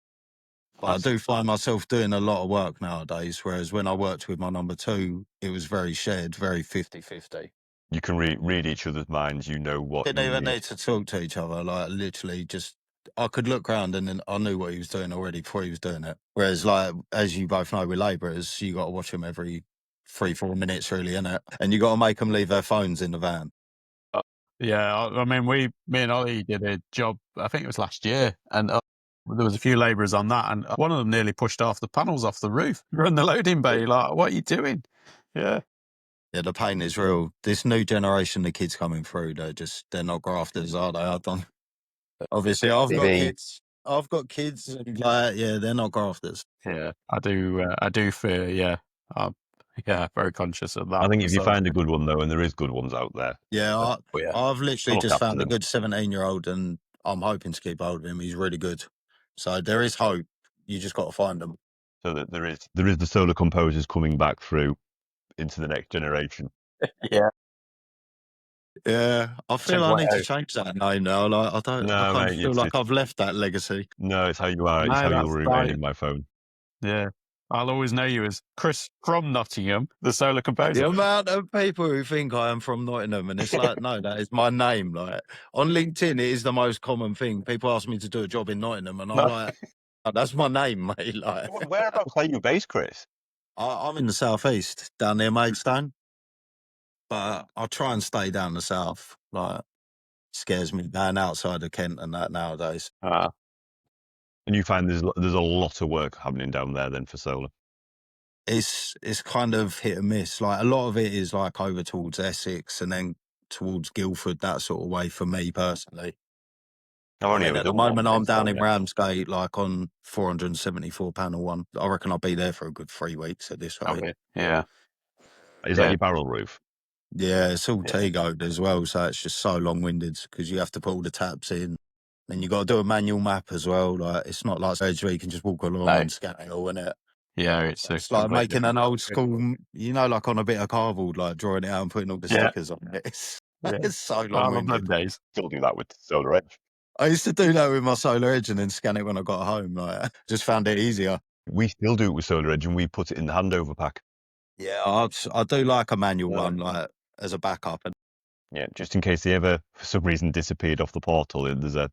Speaker 3: But I do find myself doing a lot of work nowadays, whereas when I worked with my number 2, it was very shared, very 50-50.
Speaker 2: You can read each other's minds, you know what
Speaker 3: Didn't even need to talk to each other, literally just I could look around and then I knew what he was doing already before he was doing it. Whereas, like, as you both know with labourers, you got to watch them every 3-4 minutes, really, innit? And you got to make them leave their phones in the van.
Speaker 1: Yeah, I mean, me and Ollie did a job, I think it was last year, and there was a few labourers on that, and one of them nearly pushed half the panels off the roof. We're in the loading bay, like, what are you doing? Yeah.
Speaker 3: Yeah, the pain is real. This new generation of kids coming through, they're not grafters, are they? I don't. Obviously, I've got kids, and like, yeah, they're not grafters.
Speaker 1: Yeah, I do fear, yeah. Yeah, very conscious of that.
Speaker 2: I think if you
Speaker 1: So,
Speaker 2: find a good one though, and there is good ones out there,
Speaker 3: Yeah,
Speaker 1: yeah.
Speaker 3: I've literally
Speaker 2: look
Speaker 3: just
Speaker 2: after
Speaker 3: found a
Speaker 2: them.
Speaker 3: good 17-year-old, and I'm hoping to keep hold of him. He's really good. So there is hope. You just got to find them.
Speaker 2: So that there is the solar composers coming back through into the next generation.
Speaker 1: Yeah.
Speaker 3: Yeah, I feel I need to change that name now. Like, I kind of
Speaker 2: mate,
Speaker 3: feel like I've left that legacy.
Speaker 2: No, it's how you are. It's
Speaker 1: No,
Speaker 2: how you'll
Speaker 1: that's
Speaker 2: remain
Speaker 1: right.
Speaker 2: in my phone.
Speaker 1: Yeah. I'll always know you as Chris from Nottingham, the solar
Speaker 3: The
Speaker 1: composer.
Speaker 3: amount of people who think I am from Nottingham, and it's like, no, that is my name. Like on LinkedIn, it is the most common thing. People ask me to do a job in Nottingham, and I'm like, oh, that's my name, mate. Like,
Speaker 2: Whereabouts are you based, Chris?
Speaker 3: I'm in the southeast, down near Maidstone, but I try and stay down the south. Like, scares me down outside of Kent and that nowadays.
Speaker 2: And you find there's a lot of work happening down there then for solar.
Speaker 3: It's kind of hit and miss. Like a lot of it is like over towards Essex and then towards Guildford, that sort of way for me personally.
Speaker 2: I've only ever
Speaker 3: At the
Speaker 2: done one
Speaker 3: moment, I'm down
Speaker 2: so,
Speaker 3: in
Speaker 2: yeah.
Speaker 3: Ramsgate, like on 474 panel one. I reckon I'll be there for a good 3 weeks at this rate.
Speaker 1: Yeah.
Speaker 2: Is that your barrel roof?
Speaker 3: Yeah, it's all T-goed as well, so it's just so long-winded because you have to put all the taps in. Then you got to do a manual map as well. Like it's not like Edge where you can just walk along and scan it all, innit?
Speaker 1: Yeah, it's
Speaker 3: like making an old school, like on a bit of cardboard, like drawing it out and putting all the stickers on it. It's so
Speaker 1: I love
Speaker 3: long-winded.
Speaker 1: them days.
Speaker 2: Still do that with Solar Edge.
Speaker 3: I used to do that with my Solar Edge and then scan it when I got home. Like, just found it easier.
Speaker 2: We still do it with Solar Edge, and we put it in the handover pack.
Speaker 3: Yeah, I do like a manual one, like as a backup. And
Speaker 2: yeah, just in case they ever, for some reason, disappeared off the portal. There's a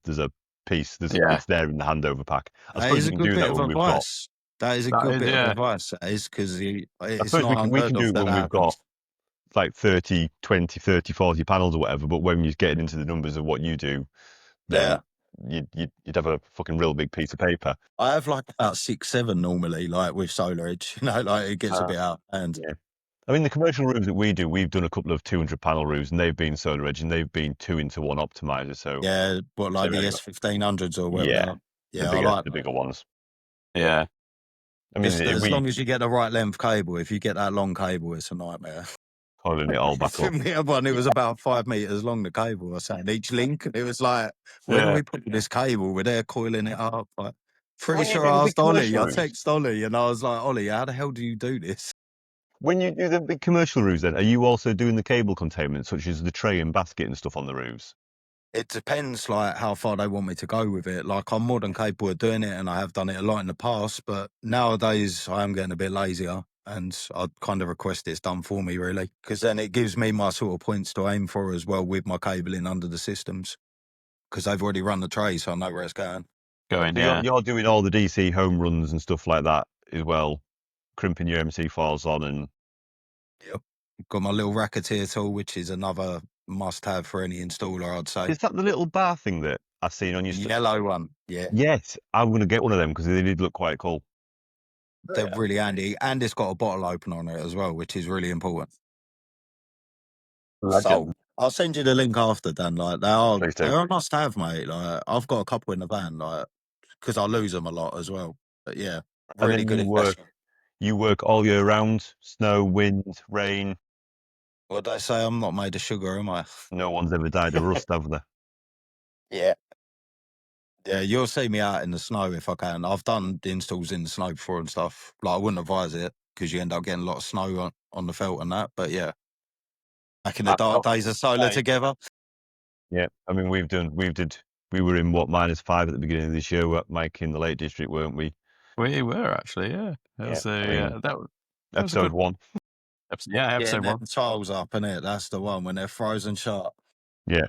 Speaker 2: piece.
Speaker 1: Yeah.
Speaker 2: It's there in the handover pack. I
Speaker 3: that
Speaker 2: suppose
Speaker 3: is
Speaker 2: you
Speaker 3: a
Speaker 2: can
Speaker 3: good
Speaker 2: do
Speaker 3: bit
Speaker 2: that
Speaker 3: of
Speaker 2: when we've got.
Speaker 3: advice. That is a good bit of advice. That is because
Speaker 2: I
Speaker 3: it's
Speaker 2: suppose
Speaker 3: not
Speaker 2: we can do it when we've got like 30, 20, 30, 40 panels or whatever. But when you're getting into the numbers of what you do, then you'd have a fucking real big piece of paper.
Speaker 3: I have like about 6, 7 normally, like with Solar Edge. You know, like it gets a bit out. And
Speaker 2: yeah. I mean, the commercial roofs that we do, we've done a couple of 200 panel roofs, and they've been Solar Edge, and they've been 2-to-1 optimizer. So
Speaker 3: yeah, but like the S1500s or whatever.
Speaker 2: Yeah,
Speaker 3: I like
Speaker 2: the bigger ones.
Speaker 1: Yeah.
Speaker 2: I mean,
Speaker 3: as long as you get the right length cable. If you get that long cable, it's a nightmare.
Speaker 2: Holding it all back up.
Speaker 3: The other one, it was about 5 meters long, the cable. I was saying each link, and it was like, where do we put this cable? We're there coiling it up. Like, pretty sure I asked Ollie. I text Ollie, and I was like, Ollie, how the hell do you do this?
Speaker 2: When you do the big commercial roofs, then are you also doing the cable containment, such as the tray and basket and stuff on the roofs?
Speaker 3: It depends, like how far they want me to go with it. Like I'm more than capable of doing it, and I have done it a lot in the past. But nowadays, I am getting a bit lazier, and I'd kind of request it's done for me, really, because then it gives me my sort of points to aim for as well with my cabling under the systems, because they've already run the tray, so I know where it's going.
Speaker 2: You're doing all the DC home runs and stuff like that as well, crimping your MC4s on and.
Speaker 3: Yep. Got my little racketeer tool, which is another must-have for any installer, I'd say.
Speaker 2: Is that the little bar thing that I've seen on your
Speaker 3: yellow one? Yeah.
Speaker 2: Yes, I'm going to get one of them because they did look quite cool.
Speaker 3: They're really handy, and it's got a bottle opener on it as well, which is really important. So I'll send you the link after, Dan. Like they're a must-have, mate. Like I've got a couple in the van, like because I lose them a lot as well. But yeah, really good investment.
Speaker 2: You work all year round, snow, wind, rain.
Speaker 3: What they say, I'm not made of sugar, am I?
Speaker 2: No one's ever died of rust, have they?
Speaker 3: Yeah. Yeah, you'll see me out in the snow if I can. I've done the installs in the snow before and stuff. Like I wouldn't advise it because you end up getting a lot of snow on the felt and that. But yeah, back in the dark days of solar together.
Speaker 2: Yeah, I mean we were in -5 at the beginning of this year, Mike, in the Lake District, weren't we?
Speaker 1: We were actually, yeah. That was
Speaker 2: episode 1.
Speaker 3: Episode 1. Tiles up, innit? That's the one when they're frozen sharp.
Speaker 2: Yeah,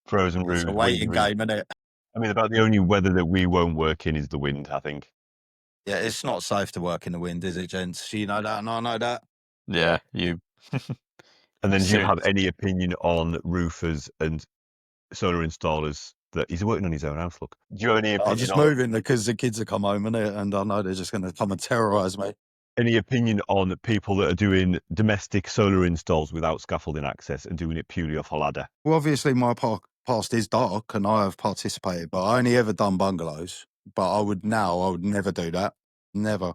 Speaker 2: frozen roofs.
Speaker 3: It's a waiting game, innit?
Speaker 2: I mean, about the only weather that we won't work in is the wind, I think.
Speaker 3: Yeah, it's not safe to work in the wind, is it, gents? You know that, and I know that.
Speaker 1: Yeah, you.
Speaker 2: And then do you
Speaker 1: Soon.
Speaker 2: have any opinion on roofers and solar installers that he's working on his own house? Look, do you have any
Speaker 3: I'm
Speaker 2: opinion
Speaker 3: just
Speaker 2: on
Speaker 3: moving because the kids have come home, innit? And I know they're just going to come and terrorise me.
Speaker 2: people that are doing domestic solar installs without scaffolding access and doing it purely off a ladder?
Speaker 3: Well, obviously, my past is dark, and I have participated, but I only ever done bungalows. But I would never do that. Never.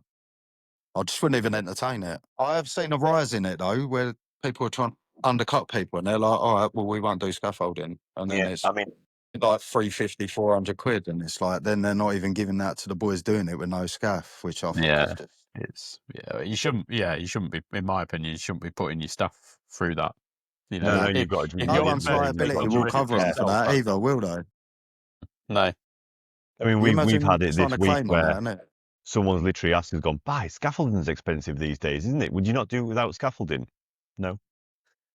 Speaker 3: I just wouldn't even entertain it. I have seen a rise in it though, where people are trying to undercut people, and they're like, "All right, well, we won't do scaffolding," and then it's
Speaker 2: I mean,
Speaker 3: like 350, 400 quid, and it's like then they're not even giving that to the boys doing it with no scaff, which I think is just
Speaker 1: You shouldn't be, in my opinion, you shouldn't be putting your stuff through that. You know,
Speaker 2: no,
Speaker 3: Yeah.
Speaker 2: you've got to do
Speaker 1: if
Speaker 3: no
Speaker 1: you're
Speaker 3: one's
Speaker 1: investing,
Speaker 3: liability
Speaker 1: you've got
Speaker 3: will
Speaker 1: to
Speaker 3: cover them
Speaker 1: risk
Speaker 3: for that
Speaker 1: yourself.
Speaker 3: either, will they?
Speaker 1: No,
Speaker 2: I mean,
Speaker 3: You
Speaker 2: we've
Speaker 3: imagine
Speaker 2: had it
Speaker 3: trying
Speaker 2: this
Speaker 3: to
Speaker 2: week
Speaker 3: claim on
Speaker 2: where
Speaker 3: that, innit?
Speaker 2: someone's literally asked us, gone, "Buy scaffolding's expensive these days, isn't it? Would you not do it without scaffolding?" No.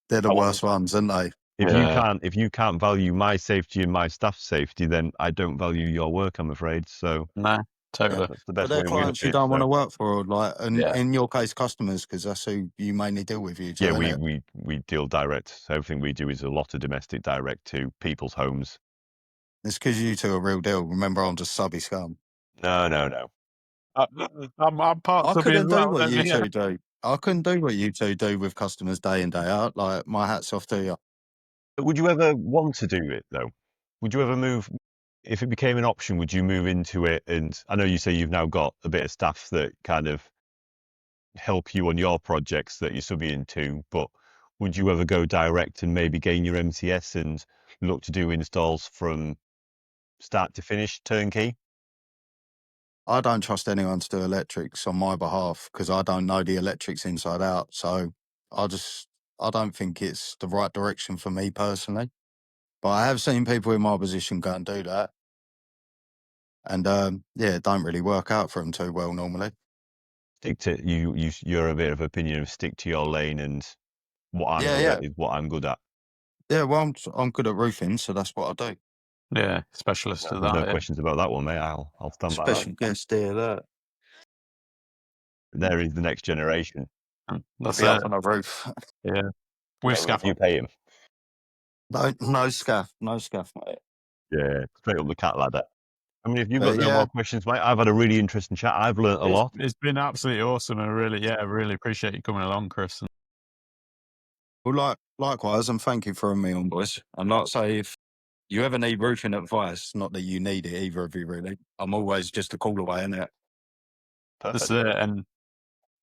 Speaker 3: They're the
Speaker 2: I
Speaker 3: worst
Speaker 2: want-
Speaker 3: ones, aren't they?
Speaker 2: If
Speaker 1: Yeah.
Speaker 2: you can't value my safety and my staff's safety, then I don't value your work, I'm afraid. So
Speaker 1: No, totally.
Speaker 2: that's the
Speaker 3: But
Speaker 2: best
Speaker 3: they're
Speaker 2: way of looking
Speaker 3: clients
Speaker 2: at
Speaker 3: you
Speaker 2: it.
Speaker 3: don't want to
Speaker 2: So,
Speaker 3: work for, like, and
Speaker 1: Yeah.
Speaker 3: in your case, customers, because that's who you mainly deal with. You two,
Speaker 2: yeah,
Speaker 3: innit?
Speaker 2: we deal direct. So everything we do is a lot of domestic direct to people's homes.
Speaker 3: It's because you two are real deal. Remember, I'm just subby scum.
Speaker 2: No.
Speaker 1: I'm part
Speaker 3: I
Speaker 1: subby as
Speaker 3: couldn't do
Speaker 1: well.
Speaker 3: what
Speaker 1: Then,
Speaker 3: you
Speaker 1: yeah.
Speaker 3: two do. I couldn't do what you two do with customers day in, day out. Like, my hat's off to you.
Speaker 2: But would you ever want to do it though? Would you ever move if it became an option? Would you move into it? And I know you say you've now got a bit of staff that kind of help you on your projects that you're subbing into, but would you ever go direct and maybe gain your MCS and look to do installs from start to finish, turnkey?
Speaker 3: I don't trust anyone to do electrics on my behalf because I don't know the electrics inside out. So I don't think it's the right direction for me personally. But I have seen people in my position go and do that. And yeah, it don't really work out for them too well normally.
Speaker 2: Stick to you're a bit of opinion of stick to your lane, and what I'm good at is what I'm good at.
Speaker 3: Yeah, well, I'm good at roofing, so that's what I do.
Speaker 1: Yeah, specialist of
Speaker 2: There's no
Speaker 1: that. Yeah.
Speaker 2: questions about that one, mate. I'll stand by that.
Speaker 3: Special guest there, that.
Speaker 2: There is the next generation.
Speaker 1: That's
Speaker 3: Be
Speaker 1: it.
Speaker 3: up on a roof.
Speaker 1: Yeah. With
Speaker 2: What would
Speaker 1: scaffold.
Speaker 2: you pay him?
Speaker 3: No scaff, mate.
Speaker 2: Yeah, straight up the cat ladder. I mean, if you've
Speaker 3: But
Speaker 2: got no
Speaker 3: yeah.
Speaker 2: more questions, mate, I've had a really interesting chat. I've learnt a lot.
Speaker 1: It's been absolutely awesome. I really appreciate you coming along, Chris.
Speaker 3: Well, likewise, and thank you for having me on, boys. And like I say, if you ever need roofing advice, not that you need it either of you, really. I'm always just a call away, innit?
Speaker 1: That's
Speaker 2: Perfect.
Speaker 1: it. And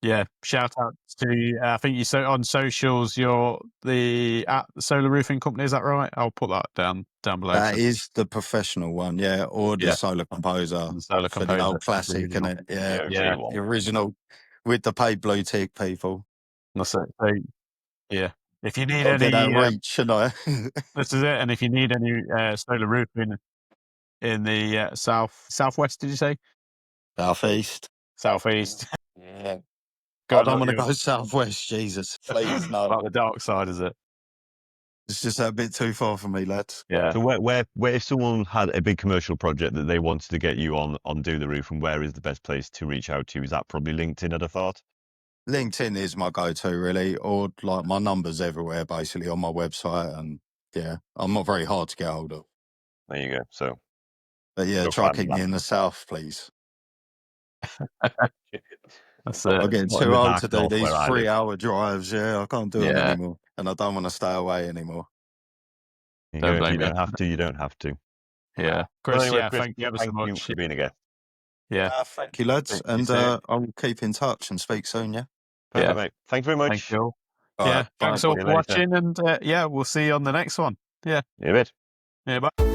Speaker 1: yeah, shout out to I think you on socials. You're the at Solar Roofing Company. Is that right? I'll put that down below.
Speaker 3: That is the professional one, yeah, or the
Speaker 1: Yeah.
Speaker 3: Solar Composer
Speaker 1: The Solar
Speaker 3: for the
Speaker 1: Composer,
Speaker 3: old classic,
Speaker 1: original.
Speaker 3: innit? Yeah,
Speaker 1: Yeah.
Speaker 3: the original with the paid blue tick people.
Speaker 1: That's it. So, yeah. If you need
Speaker 3: Got to get that
Speaker 1: any,
Speaker 3: reach, shouldn't I?
Speaker 1: this is it. And if you need any solar roofing in the southwest, did you say?
Speaker 3: Southeast.
Speaker 1: Southeast.
Speaker 3: Yeah.
Speaker 1: Go
Speaker 3: I don't want to
Speaker 1: look,
Speaker 3: go southwest, Jesus. Please, no.
Speaker 1: like the dark side, is it?
Speaker 3: It's just a bit too far for me, lads.
Speaker 1: Yeah.
Speaker 2: So where if someone had a big commercial project that they wanted to get you on do the roof, and where is the best place to reach out to? Is that probably LinkedIn, I'd have thought?
Speaker 3: LinkedIn is my go-to, really, or like my numbers everywhere, basically, on my website. And yeah, I'm not very hard to get hold of.
Speaker 2: There you go. So,
Speaker 3: But yeah,
Speaker 2: Go
Speaker 3: try
Speaker 2: find me
Speaker 3: keep me
Speaker 2: that.
Speaker 3: in the south, please.
Speaker 1: That's
Speaker 3: I'm
Speaker 1: it.
Speaker 3: getting
Speaker 2: Not in
Speaker 3: too
Speaker 2: the
Speaker 3: old
Speaker 2: dark
Speaker 3: to do
Speaker 2: north
Speaker 3: these
Speaker 2: where I live.
Speaker 3: 3-hour drives. Yeah, I can't do them
Speaker 1: Yeah.
Speaker 3: anymore. And I don't want to stay away anymore.
Speaker 2: There you
Speaker 1: Don't
Speaker 2: go. If
Speaker 1: blame
Speaker 2: you
Speaker 1: me.
Speaker 2: don't have to, you don't have to.
Speaker 1: Yeah.
Speaker 2: Well,
Speaker 1: Chris,
Speaker 2: anyway,
Speaker 1: yeah,
Speaker 2: Chris,
Speaker 1: thank you ever so
Speaker 2: thank you
Speaker 1: much.
Speaker 2: for being a guest.
Speaker 1: Yeah.
Speaker 3: Thank you, lads.
Speaker 1: You
Speaker 3: And
Speaker 1: too.
Speaker 3: I'll keep in touch and speak soon, yeah?
Speaker 2: Perfect,
Speaker 1: Yeah.
Speaker 2: mate. Thank you very much.
Speaker 1: Thank you all.
Speaker 3: All
Speaker 1: Yeah.
Speaker 3: right, bye.
Speaker 1: Thanks all
Speaker 2: See you
Speaker 1: for
Speaker 2: later.
Speaker 1: watching. And yeah, we'll see you on the next one. Yeah.
Speaker 2: In a bit.
Speaker 1: Yeah. Bye.